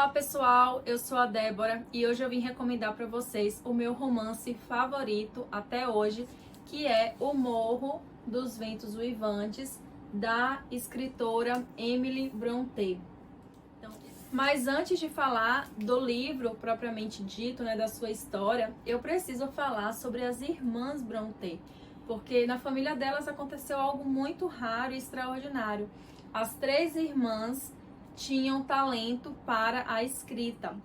Olá pessoal, eu sou a Débora e hoje eu vim recomendar para vocês o meu romance favorito até hoje, que é O Morro dos Ventos Uivantes, da escritora Emily Brontë. Mas antes de falar do livro propriamente dito, da sua história, eu preciso falar sobre as irmãs Brontë, porque na família delas aconteceu algo muito raro e extraordinário. As três irmãs tinham talento para a escrita.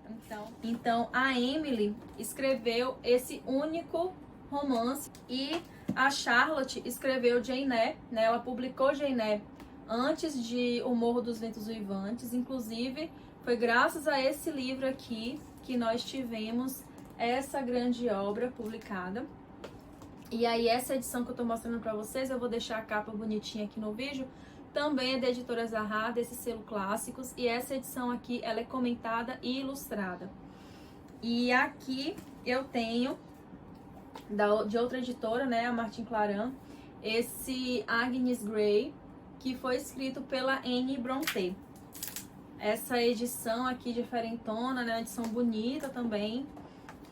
Então a Emily escreveu esse único romance e a Charlotte escreveu Jane Eyre, Ela publicou Jane Eyre antes de O Morro dos Ventos Uivantes. Inclusive, foi graças a esse livro aqui que nós tivemos essa grande obra publicada. E aí essa edição que eu tô mostrando para vocês, eu vou deixar a capa bonitinha aqui no vídeo, também é da editora Zahar, desse selo Clássicos, e essa edição aqui, ela é comentada e ilustrada. E aqui eu tenho, de outra editora, a Martin Clarin, esse Agnes Grey, que foi escrito pela Anne Brontë. Essa edição aqui diferentona, uma edição bonita também,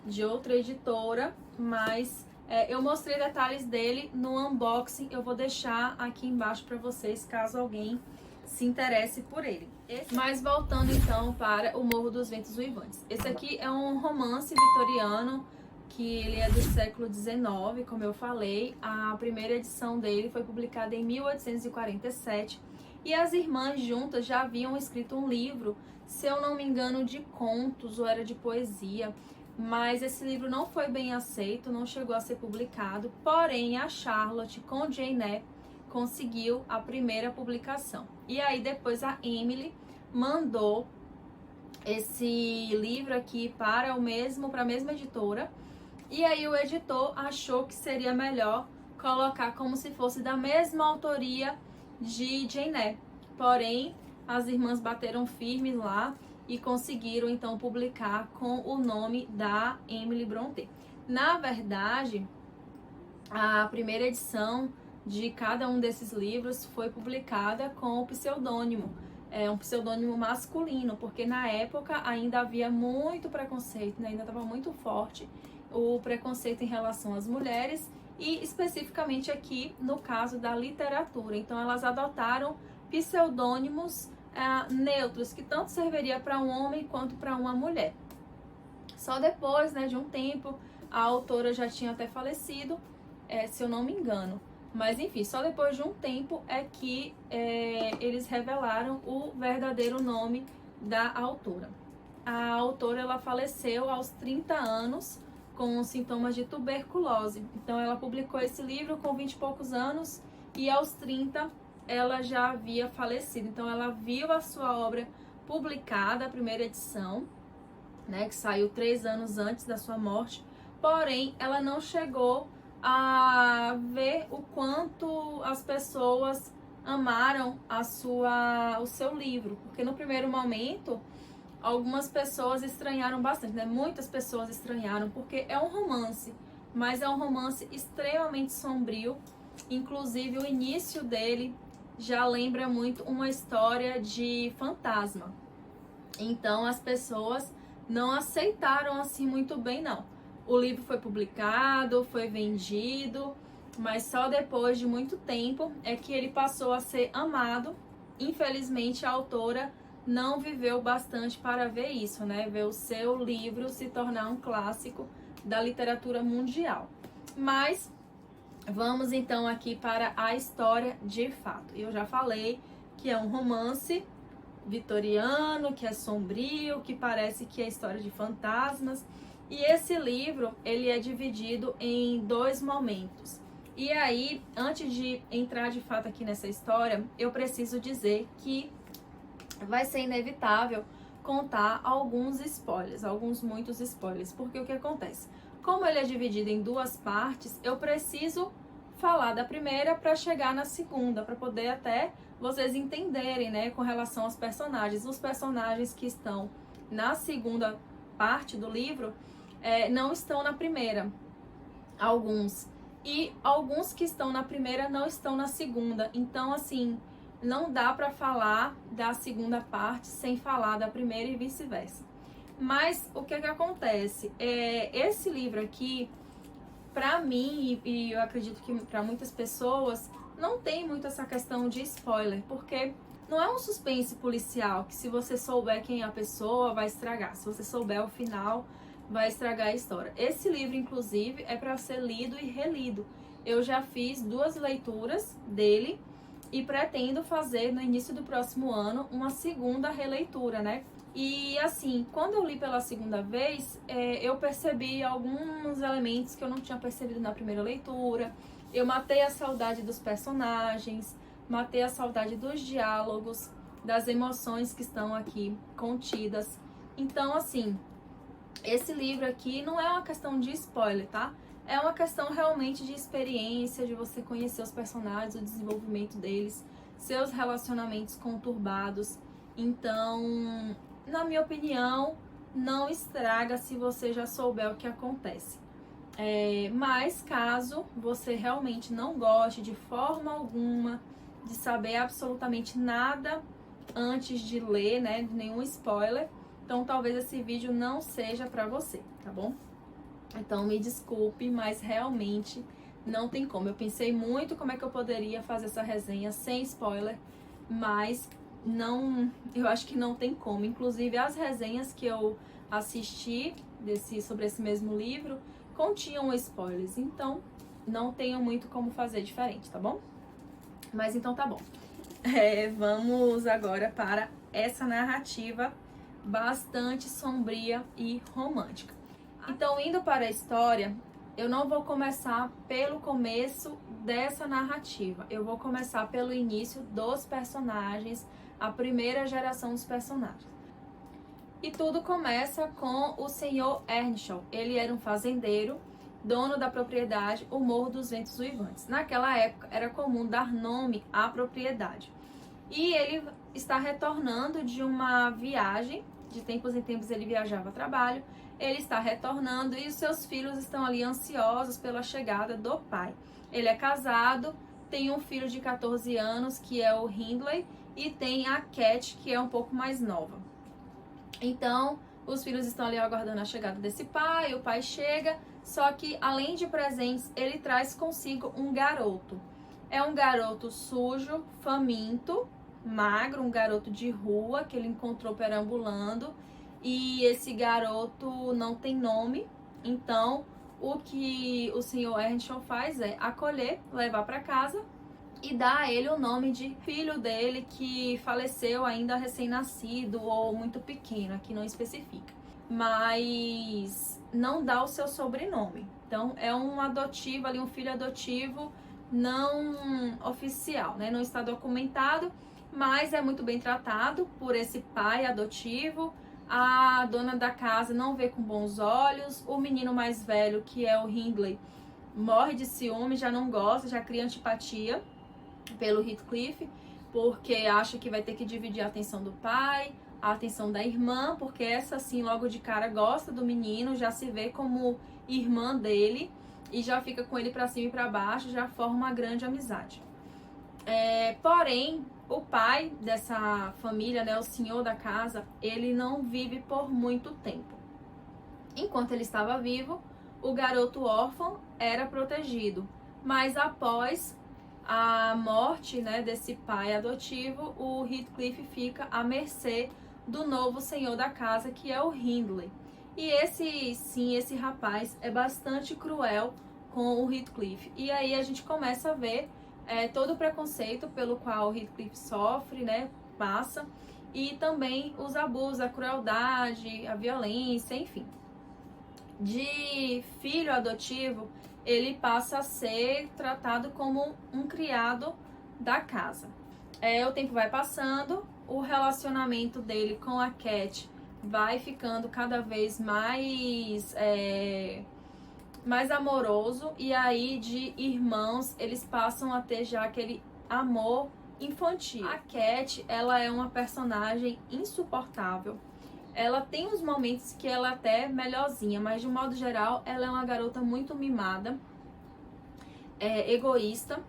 de outra editora, mas eu mostrei detalhes dele no unboxing, eu vou deixar aqui embaixo para vocês, caso alguém se interesse por ele. Mas voltando então para O Morro dos Ventos Uivantes. Esse aqui é um romance vitoriano, que ele é do século XIX, como eu falei. A primeira edição dele foi publicada em 1847, e as irmãs juntas já haviam escrito um livro, se eu não me engano, de contos ou era de poesia, mas esse livro não foi bem aceito, não chegou a ser publicado. Porém, a Charlotte com Jane Eyre conseguiu a primeira publicação. E aí depois a Emily mandou esse livro aqui para a mesma editora, e aí o editor achou que seria melhor colocar como se fosse da mesma autoria de Jane Eyre. Porém, as irmãs bateram firme lá e conseguiram então publicar com o nome da Emily Brontë. Na verdade, a primeira edição de cada um desses livros foi publicada com o pseudônimo, um pseudônimo masculino, porque na época ainda havia muito preconceito, ainda estava muito forte o preconceito em relação às mulheres, e especificamente aqui no caso da literatura. Então elas adotaram pseudônimos neutros, que tanto serviria para um homem quanto para uma mulher. Só depois, de um tempo, a autora já tinha até falecido, se eu não me engano. Mas enfim, só depois de um tempo é que eles revelaram o verdadeiro nome da autora. A autora, ela faleceu aos 30 anos com sintomas de tuberculose. Então ela publicou esse livro com 20 e poucos anos, e aos 30 ela já havia falecido. Então ela viu a sua obra publicada, a primeira edição, que saiu 3 anos antes da sua morte, porém ela não chegou a ver o quanto as pessoas amaram o seu livro, porque no primeiro momento algumas pessoas estranharam bastante, muitas pessoas estranharam, porque é um romance, mas é um romance extremamente sombrio. Inclusive o início dele já lembra muito uma história de fantasma. Então as pessoas não aceitaram assim muito bem, não. O livro foi publicado, foi vendido, mas só depois de muito tempo é que ele passou a ser amado. Infelizmente a autora não viveu bastante para ver isso, ver o seu livro se tornar um clássico da literatura mundial. Mas vamos então aqui para a história de fato. Eu já falei que é um romance vitoriano, que é sombrio, que parece que é história de fantasmas. E esse livro, ele é dividido em 2 momentos. E aí, antes de entrar de fato aqui nessa história, eu preciso dizer que vai ser inevitável contar alguns spoilers, muitos spoilers, porque o que acontece? Como ele é dividido em 2 partes, eu preciso falar da primeira para chegar na segunda, para poder até vocês entenderem, com relação aos personagens. Os personagens que estão na segunda parte do livro não estão na primeira, alguns. E alguns que estão na primeira não estão na segunda. Então, assim, não dá para falar da segunda parte sem falar da primeira e vice-versa. Mas o que acontece? Esse livro aqui, para mim, e eu acredito que para muitas pessoas, não tem muito essa questão de spoiler, porque não é um suspense policial que, se você souber quem é a pessoa, vai estragar. Se você souber o final, vai estragar a história. Esse livro, inclusive, é para ser lido e relido. Eu já fiz 2 leituras dele e pretendo fazer no início do próximo ano uma segunda releitura, né? E assim, quando eu li pela segunda vez, eu percebi alguns elementos que eu não tinha percebido na primeira leitura. Eu matei a saudade dos personagens, matei a saudade dos diálogos, das emoções que estão aqui contidas. Então, assim, esse livro aqui não é uma questão de spoiler, tá? É uma questão realmente de experiência, de você conhecer os personagens, o desenvolvimento deles, seus relacionamentos conturbados. Então, na minha opinião, não estraga se você já souber o que acontece. Mas caso você realmente não goste de forma alguma de saber absolutamente nada antes de ler, né, de nenhum spoiler, então talvez esse vídeo não seja pra você, tá bom? Então me desculpe, mas realmente não tem como. Eu pensei muito como é que eu poderia fazer essa resenha sem spoiler, mas não, eu acho que não tem como. Inclusive as resenhas que eu assisti sobre esse mesmo livro continham spoilers, então não tenho muito como fazer diferente, tá bom? Mas então tá bom. Vamos agora para essa narrativa bastante sombria e romântica. Então, indo para a história, eu não vou começar pelo começo dessa narrativa. Eu vou começar pelo início dos personagens, a primeira geração dos personagens. E tudo começa com o senhor Earnshaw. Ele era um fazendeiro, dono da propriedade, o Morro dos Ventos Uivantes. Naquela época, era comum dar nome à propriedade. E ele está retornando de uma viagem, de tempos em tempos ele viajava a trabalho, ele está retornando e os seus filhos estão ali ansiosos pela chegada do pai. Ele é casado, tem um filho de 14 anos, que é o Hindley, e tem a Cat, que é um pouco mais nova. Então, os filhos estão ali aguardando a chegada desse pai, o pai chega, só que além de presentes, ele traz consigo um garoto. É um garoto sujo, faminto, magro, um garoto de rua que ele encontrou perambulando, e esse garoto não tem nome. Então o que o senhor Earnshaw faz é acolher, levar para casa e dar a ele o nome de filho dele que faleceu ainda recém-nascido ou muito pequeno, aqui não especifica, mas não dá o seu sobrenome. Então é um adotivo ali, um filho adotivo não oficial, né? Não está documentado, mas é muito bem tratado por esse pai adotivo. A dona da casa não vê com bons olhos. O menino mais velho, que é o Hindley, morre de ciúme, já não gosta, já cria antipatia pelo Heathcliff, porque acha que vai ter que dividir a atenção do pai, a atenção da irmã, porque essa sim logo de cara gosta do menino, já se vê como irmã dele e já fica com ele pra cima e pra baixo, já forma uma grande amizade. Porém, o pai dessa família, né, o senhor da casa, ele não vive por muito tempo. Enquanto ele estava vivo, o garoto órfão era protegido, mas após a morte, né, desse pai adotivo, o Heathcliff fica à mercê do novo senhor da casa, que é o Hindley. E esse rapaz é bastante cruel com o Heathcliff. E aí a gente começa a ver todo o preconceito pelo qual o Heathcliff sofre, né, passa, e também os abusos, a crueldade, a violência, enfim. De filho adotivo, ele passa a ser tratado como um criado da casa. O tempo vai passando, o relacionamento dele com a Cat vai ficando cada vez mais amoroso, e aí de irmãos eles passam a ter já aquele amor infantil. A Cat, ela é uma personagem insuportável. Ela tem uns momentos que ela até é melhorzinha, mas de um modo geral ela é uma garota muito mimada, egoísta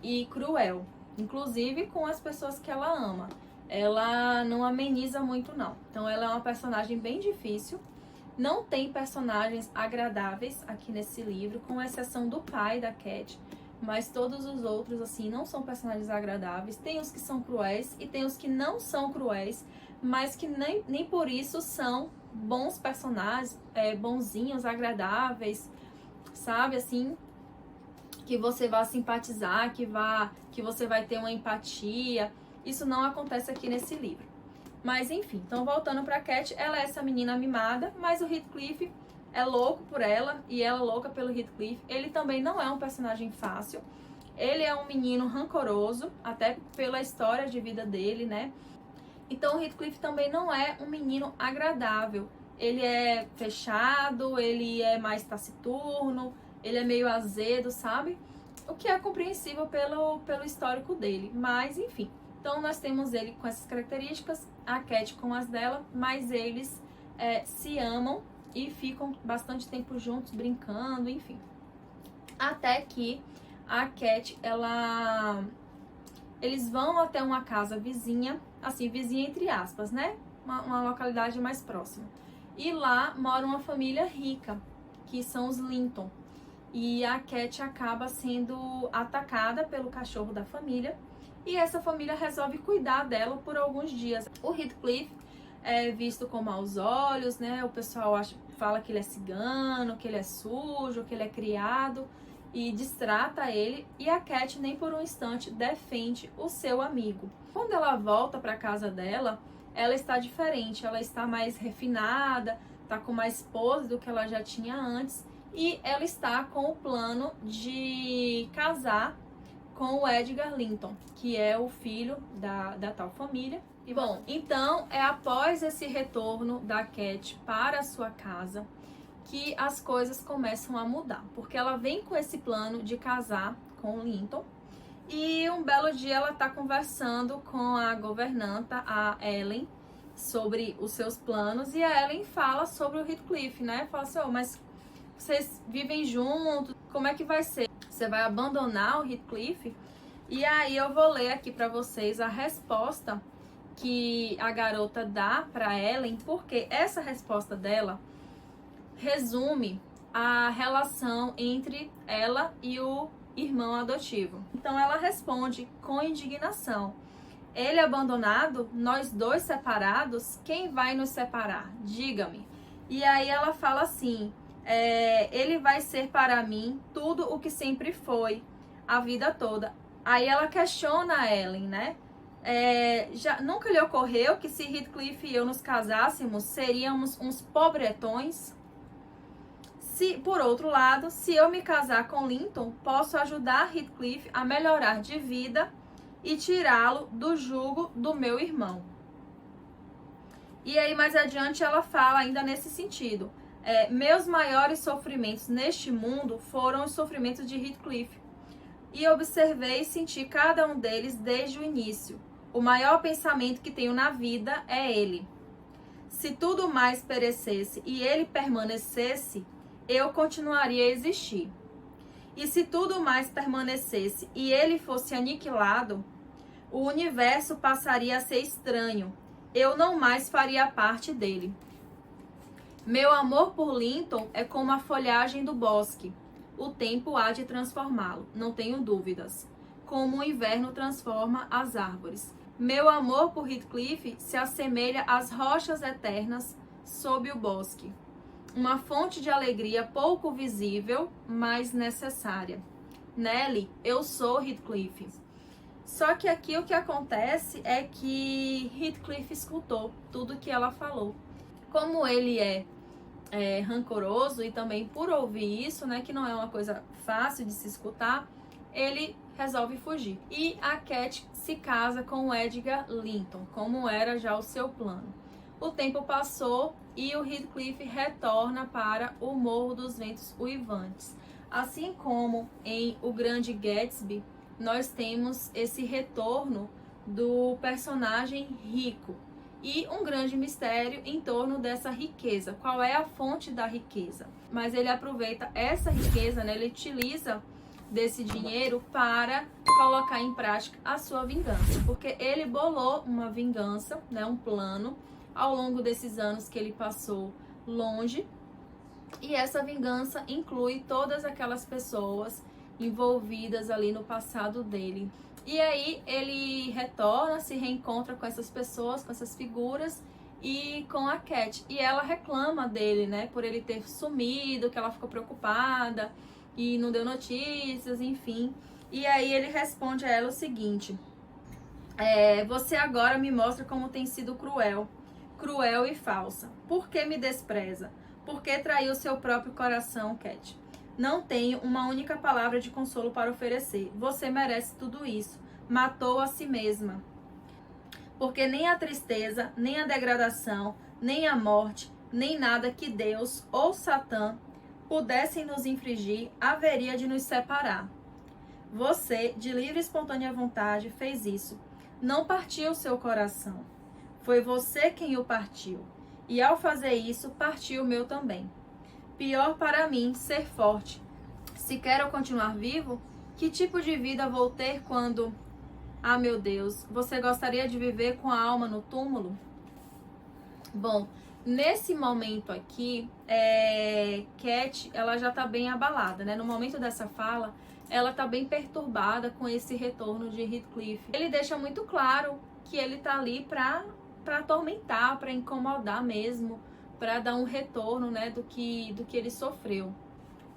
e cruel. inclusive com as pessoas que ela ama. Ela não ameniza muito, não. Então ela é uma personagem bem difícil. Não tem personagens agradáveis aqui nesse livro, com exceção do pai da Cat, mas todos os outros, assim, não são personagens agradáveis. Tem os que são cruéis e tem os que não são cruéis, mas que nem por isso são bons personagens, bonzinhos, agradáveis, sabe, assim, que você vai simpatizar, que você vai ter uma empatia. Isso não acontece aqui nesse livro. Mas enfim, então voltando pra Cat, ela é essa menina mimada, mas o Heathcliff é louco por ela e ela é louca pelo Heathcliff. Ele também não é um personagem fácil. Ele é um menino rancoroso, até pela história de vida dele, né? Então o Heathcliff também não é um menino agradável. Ele é fechado, ele é mais taciturno, ele é meio azedo, sabe? O que é compreensível pelo histórico dele. Mas enfim, então nós temos ele com essas características, a Cat com as dela, mas eles se amam e ficam bastante tempo juntos, brincando, enfim. Até que a Cat, eles vão até uma casa vizinha, assim, vizinha entre aspas, né? Uma localidade mais próxima. E lá mora uma família rica, que são os Linton. E a Cat acaba sendo atacada pelo cachorro da família. E essa família resolve cuidar dela por alguns dias. O Heathcliff é visto com maus olhos, né? O pessoal fala que ele é cigano, que ele é sujo, que ele é criado e distrata ele. E a Cat nem por um instante defende o seu amigo. Quando ela volta para casa dela, ela está diferente, ela está mais refinada, está com mais pose do que ela já tinha antes. E ela está com o plano de casar com o Edgar Linton, que é o filho da tal família. E bom, então é após esse retorno da Cat para a sua casa que as coisas começam a mudar, porque ela vem com esse plano de casar com o Linton e um belo dia ela está conversando com a governanta, a Ellen, sobre os seus planos, e a Ellen fala sobre o Heathcliff, né? Fala assim, mas vocês vivem juntos, como é que vai ser? Você vai abandonar o Heathcliff? E aí eu vou ler aqui para vocês a resposta que a garota dá para Ellen, porque essa resposta dela resume a relação entre ela e o irmão adotivo. Então ela responde com indignação: ele abandonado, nós dois separados, quem vai nos separar? Diga-me. E aí ela fala assim: ele vai ser para mim tudo o que sempre foi, a vida toda. Aí ela questiona a Ellen, né? Já nunca lhe ocorreu que se Heathcliff e eu nos casássemos, seríamos uns pobretões? Por outro lado, se eu me casar com Linton, posso ajudar Heathcliff a melhorar de vida e tirá-lo do jugo do meu irmão. E aí mais adiante ela fala ainda nesse sentido: meus maiores sofrimentos neste mundo foram os sofrimentos de Heathcliff, e observei e senti cada um deles desde o início. O maior pensamento que tenho na vida é ele. Se tudo mais perecesse e ele permanecesse, eu continuaria a existir. E se tudo mais permanecesse e ele fosse aniquilado, o universo passaria a ser estranho. Eu não mais faria parte dele. Meu amor por Linton é como a folhagem do bosque. O tempo há de transformá-lo, não tenho dúvidas. Como o inverno transforma as árvores. Meu amor por Heathcliff se assemelha às rochas eternas sob o bosque. Uma fonte de alegria pouco visível, mas necessária. Nelly, eu sou Heathcliff. Só que aqui o que acontece é que Heathcliff escutou tudo que ela falou. Como ele é rancoroso, e também por ouvir isso, né, que não é uma coisa fácil de se escutar, ele resolve fugir. E a Cat se casa com o Edgar Linton, como era já o seu plano. O tempo passou e o Heathcliff retorna para o Morro dos Ventos Uivantes. Assim como em O Grande Gatsby, nós temos esse retorno do personagem rico e um grande mistério em torno dessa riqueza. Qual é a fonte da riqueza? Mas ele aproveita essa riqueza, né? Ele utiliza desse dinheiro para colocar em prática a sua vingança, porque ele bolou uma vingança, né, um plano ao longo desses anos que ele passou longe, e essa vingança inclui todas aquelas pessoas envolvidas ali no passado dele. E aí ele retorna, se reencontra com essas pessoas, com essas figuras e com a Cat. E ela reclama dele, né, por ele ter sumido, que ela ficou preocupada e não deu notícias, enfim. E aí ele responde a ela o seguinte: você agora me mostra como tem sido cruel e falsa. Por que me despreza? Por que traiu seu próprio coração, Cat? Não tenho uma única palavra de consolo para oferecer. Você merece tudo isso. Matou a si mesma. Porque nem a tristeza, nem a degradação, nem a morte, nem nada que Deus ou Satã pudessem nos infligir haveria de nos separar. Você, de livre e espontânea vontade, fez isso. Não partiu seu coração. Foi você quem o partiu. E ao fazer isso, partiu o meu também. Pior para mim ser forte. Se quero continuar vivo, que tipo de vida vou ter quando... Ah, meu Deus, você gostaria de viver com a alma no túmulo? Bom, nesse momento aqui, Cat, ela já tá bem abalada, né? No momento dessa fala, ela tá bem perturbada com esse retorno de Heathcliff. Ele deixa muito claro que ele tá ali pra atormentar, pra incomodar mesmo, pra dar um retorno, né, do que ele sofreu.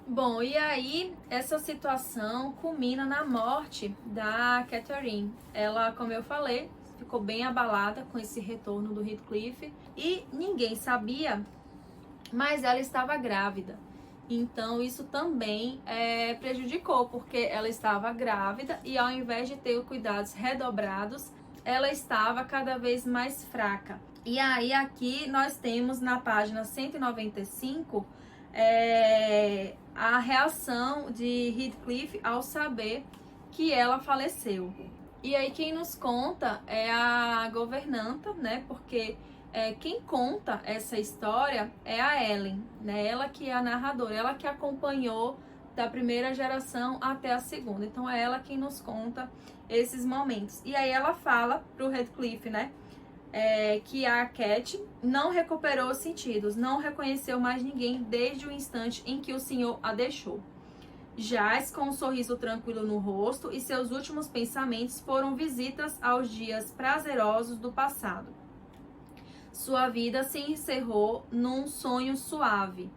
Bom, e aí essa situação culmina na morte da Catherine. Ela, como eu falei, ficou bem abalada com esse retorno do Heathcliff e ninguém sabia, mas ela estava grávida. Então isso também prejudicou, porque ela estava grávida e ao invés de ter cuidados redobrados, ela estava cada vez mais fraca. E aí aqui nós temos na página 195 a reação de Heathcliff ao saber que ela faleceu. E aí quem nos conta é a governanta, né? Porque quem conta essa história é a Ellen, né? Ela que é a narradora, ela que acompanhou da primeira geração até a segunda. Então é ela quem nos conta esses momentos. E aí ela fala pro Heathcliff, né? Que a Cat não recuperou os sentidos, não reconheceu mais ninguém desde o instante em que o senhor a deixou. Jaz com um sorriso tranquilo no rosto e seus últimos pensamentos foram visitas aos dias prazerosos do passado. Sua vida se encerrou num sonho suave,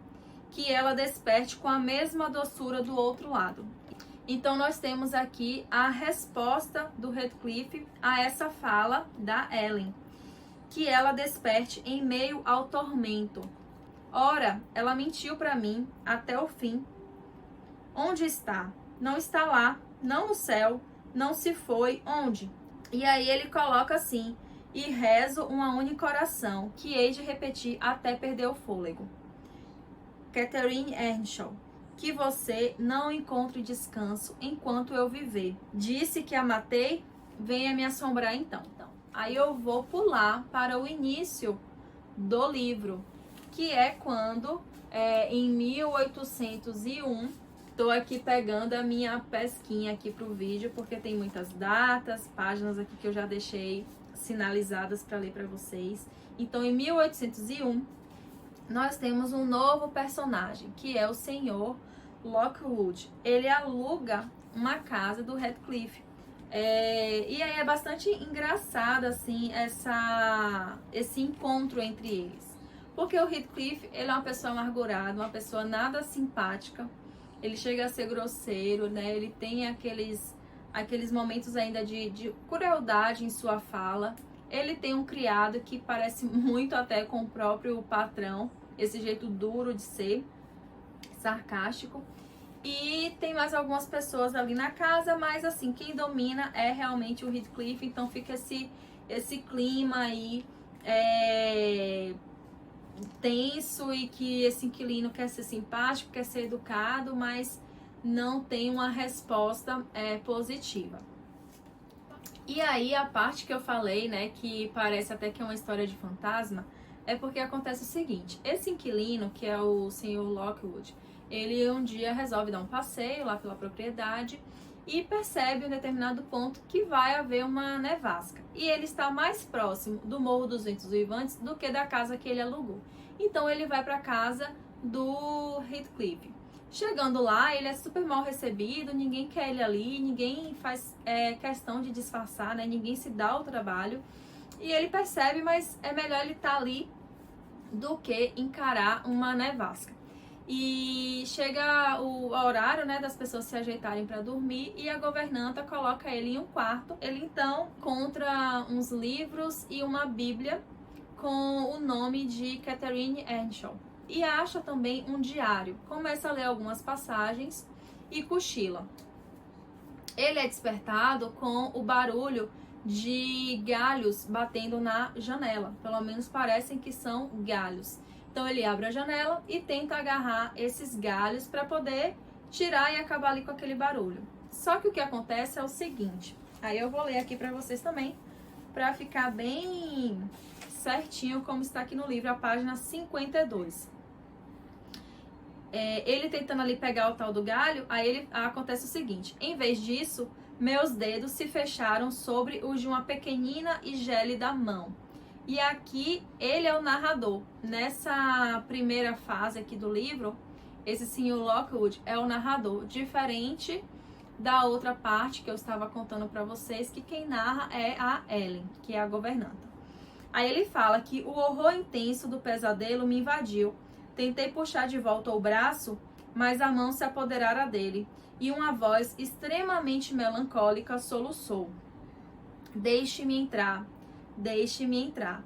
que ela desperte com a mesma doçura do outro lado. Então nós temos aqui a resposta do Heathcliff a essa fala da Ellen, que ela desperte em meio ao tormento. Ora, ela mentiu para mim até o fim. Onde está? Não está lá, não no céu, não se foi, onde? E aí ele coloca assim: e rezo uma única oração, que hei de repetir até perder o fôlego. Catherine Earnshaw, que você não encontre descanso enquanto eu viver. Disse que a matei? Venha me assombrar então. Aí eu vou pular para o início do livro, que é quando, em 1801, estou aqui pegando a minha pesquinha aqui para o vídeo, porque tem muitas datas, páginas aqui que eu já deixei sinalizadas para ler para vocês. Então, em 1801, nós temos um novo personagem, que é o senhor Lockwood. Ele aluga uma casa do Heathcliff. E aí é bastante engraçado assim esse encontro entre eles, porque o Heathcliff, ele é uma pessoa amargurada, uma pessoa nada simpática, ele chega a ser grosseiro, né? Ele tem aqueles momentos ainda de crueldade em sua fala. Ele tem um criado que parece muito até com o próprio patrão, esse jeito duro de ser, sarcástico. E tem mais algumas pessoas ali na casa, mas assim, quem domina é realmente o Heathcliff. Então fica esse clima aí tenso, e que esse inquilino quer ser simpático, quer ser educado, mas não tem uma resposta positiva. E aí a parte que eu falei, né, que parece até que é uma história de fantasma, é porque acontece o seguinte: esse inquilino, que é o senhor Lockwood, ele um dia resolve dar um passeio lá pela propriedade e percebe em um determinado ponto que vai haver uma nevasca. E ele está mais próximo do Morro dos Ventos Uivantes do que da casa que ele alugou. Então ele vai para a casa do Heathcliff. Chegando lá, ele é super mal recebido, ninguém quer ele ali, ninguém faz questão de disfarçar, né? Ninguém se dá o trabalho. E ele percebe, mas é melhor ele estar ali do que encarar uma nevasca. E chega o horário, né, das pessoas se ajeitarem para dormir e a governanta coloca ele em um quarto. Ele então encontra uns livros e uma bíblia com o nome de Catherine Earnshaw. E acha também um diário. Começa a ler algumas passagens e cochila. Ele é despertado com o barulho de galhos batendo na janela. Pelo menos parecem que são galhos. Então ele abre a janela e tenta agarrar esses galhos para poder tirar e acabar ali com aquele barulho. Só que o que acontece é o seguinte. Aí eu vou ler aqui para vocês também, para ficar bem certinho como está aqui no livro, a página 52. Ele tentando ali pegar o tal do galho, aí acontece o seguinte: em vez disso, meus dedos se fecharam sobre os de uma pequenina e gélida mão. E aqui ele é o narrador. Nessa primeira fase aqui do livro, esse senhor Lockwood é o narrador, diferente da outra parte que eu estava contando para vocês, que quem narra é a Ellen, que é a governanta. Aí ele fala que o horror intenso do pesadelo me invadiu. Tentei puxar de volta o braço, mas a mão se apoderara dele, e uma voz extremamente melancólica soluçou: Deixe-me entrar. Deixe-me entrar.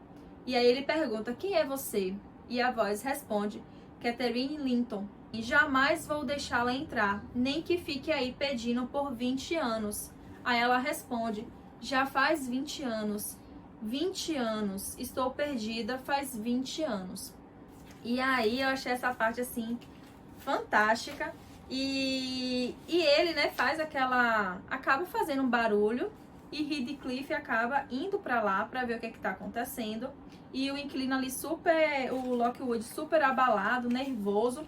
E aí ele pergunta: quem é você? E a voz responde: Catherine Linton. E jamais vou deixá-la entrar, nem que fique aí pedindo por 20 anos. Aí ela responde: já faz 20 anos. 20 anos. Estou perdida faz 20 anos. E aí eu achei essa parte assim fantástica. E ele, né, faz aquela... acaba fazendo um barulho. E Heathcliff acaba indo para lá para ver o que está acontecendo. E o inquilino ali o Lockwood super abalado, nervoso,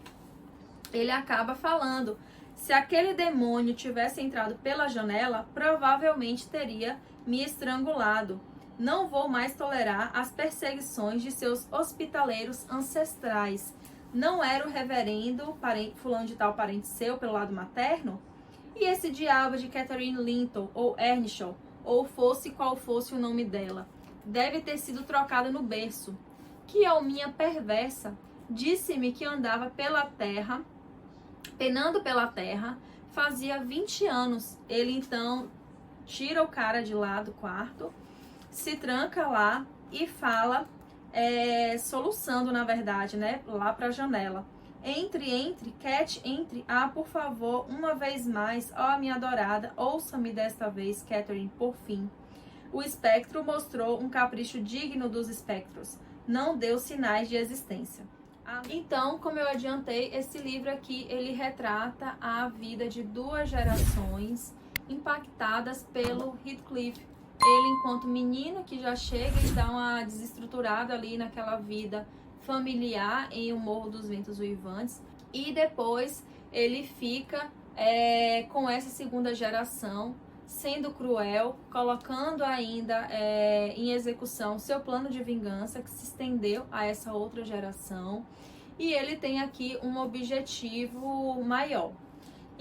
ele acaba falando: se aquele demônio tivesse entrado pela janela, provavelmente teria me estrangulado. Não vou mais tolerar as perseguições de seus hospitaleiros ancestrais. Não era o reverendo fulano de tal parente seu pelo lado materno? E esse diabo de Catherine Linton ou Earnshaw, ou fosse qual fosse o nome dela, deve ter sido trocada no berço. Que alminha perversa, disse-me que andava pela terra, penando pela terra, fazia 20 anos. Ele então tira o cara de lá do quarto, se tranca lá e fala, soluçando na verdade, né, lá para a janela. Entre, Cat, entre. Ah, por favor, uma vez mais, ó minha adorada, ouça-me desta vez, Catherine, por fim. O espectro mostrou um capricho digno dos espectros. Não deu sinais de existência. Então, como eu adiantei, esse livro aqui, ele retrata a vida de duas gerações impactadas pelo Heathcliff. Ele, enquanto menino, que já chega e dá uma desestruturada ali naquela vida familiar em O Morro dos Ventos Uivantes, e depois ele fica com essa segunda geração, sendo cruel, colocando ainda em execução seu plano de vingança que se estendeu a essa outra geração, e ele tem aqui um objetivo maior.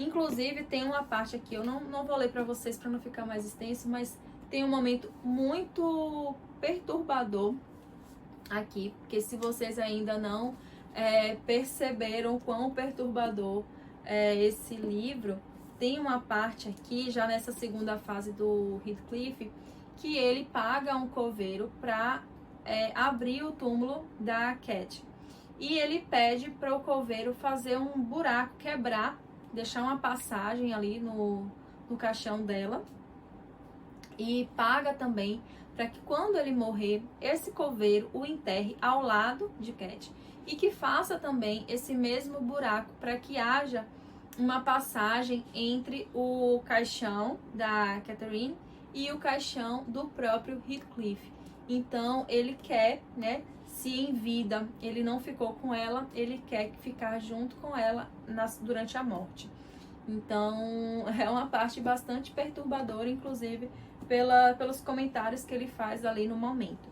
Inclusive tem uma parte aqui, eu não vou ler para vocês para não ficar mais extenso, mas tem um momento muito perturbador aqui, porque se vocês ainda não perceberam quão perturbador é esse livro, tem uma parte aqui, já nessa segunda fase do Heathcliff, que ele paga um coveiro para abrir o túmulo da Cat. E ele pede para o coveiro fazer um buraco, quebrar, deixar uma passagem ali no caixão dela. E paga também para que quando ele morrer, esse coveiro o enterre ao lado de Cat. E que faça também esse mesmo buraco para que haja uma passagem entre o caixão da Catherine e o caixão do próprio Heathcliff. Então ele quer, né, se em vida ele não ficou com ela, ele quer ficar junto com ela durante a morte. Então é uma parte bastante perturbadora, inclusive pelos comentários que ele faz ali no momento.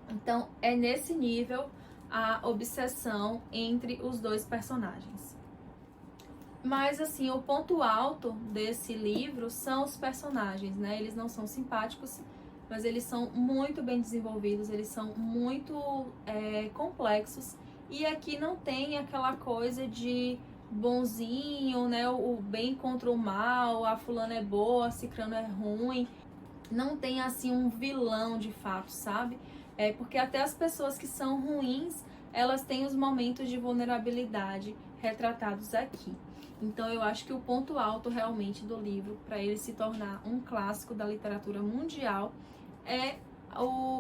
Então é nesse nível a obsessão entre os dois personagens. Mas assim, o ponto alto desse livro são os personagens, né? Eles não são simpáticos, mas eles são muito bem desenvolvidos, eles são muito complexos. E aqui não tem aquela coisa de bonzinho, né? O bem contra o mal, a fulana é boa, a cicrano é ruim. Não tem assim um vilão de fato, sabe? Porque até as pessoas que são ruins, elas têm os momentos de vulnerabilidade retratados aqui. Então eu acho que o ponto alto realmente do livro, para ele se tornar um clássico da literatura mundial,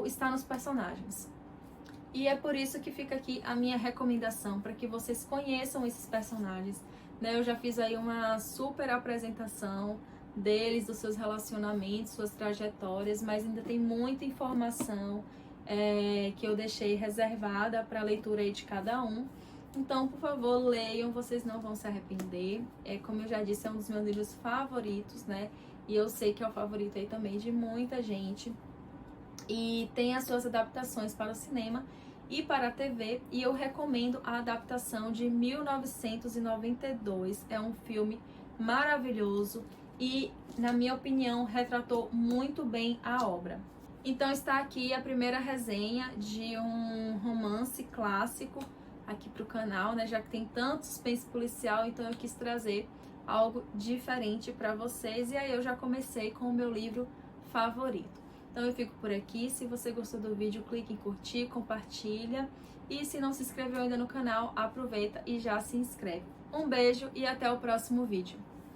está nos personagens. E é por isso que fica aqui a minha recomendação, para que vocês conheçam esses personagens, né? Eu já fiz aí uma super apresentação deles, dos seus relacionamentos, suas trajetórias, mas ainda tem muita informação que eu deixei reservada para a leitura aí de cada um. Então, por favor, leiam, vocês não vão se arrepender. Como eu já disse, é um dos meus livros favoritos, né? E eu sei que é o favorito aí também de muita gente. E tem as suas adaptações para o cinema e para a TV. E eu recomendo a adaptação de 1992. É um filme maravilhoso e, na minha opinião, retratou muito bem a obra. Então está aqui a primeira resenha de um romance clássico aqui para o canal, né? Já que tem tanto suspense policial, então eu quis trazer algo diferente para vocês. E aí eu já comecei com o meu livro favorito. Então eu fico por aqui. Se você gostou do vídeo, clique em curtir, compartilha. E se não se inscreveu ainda no canal, aproveita e já se inscreve. Um beijo e até o próximo vídeo.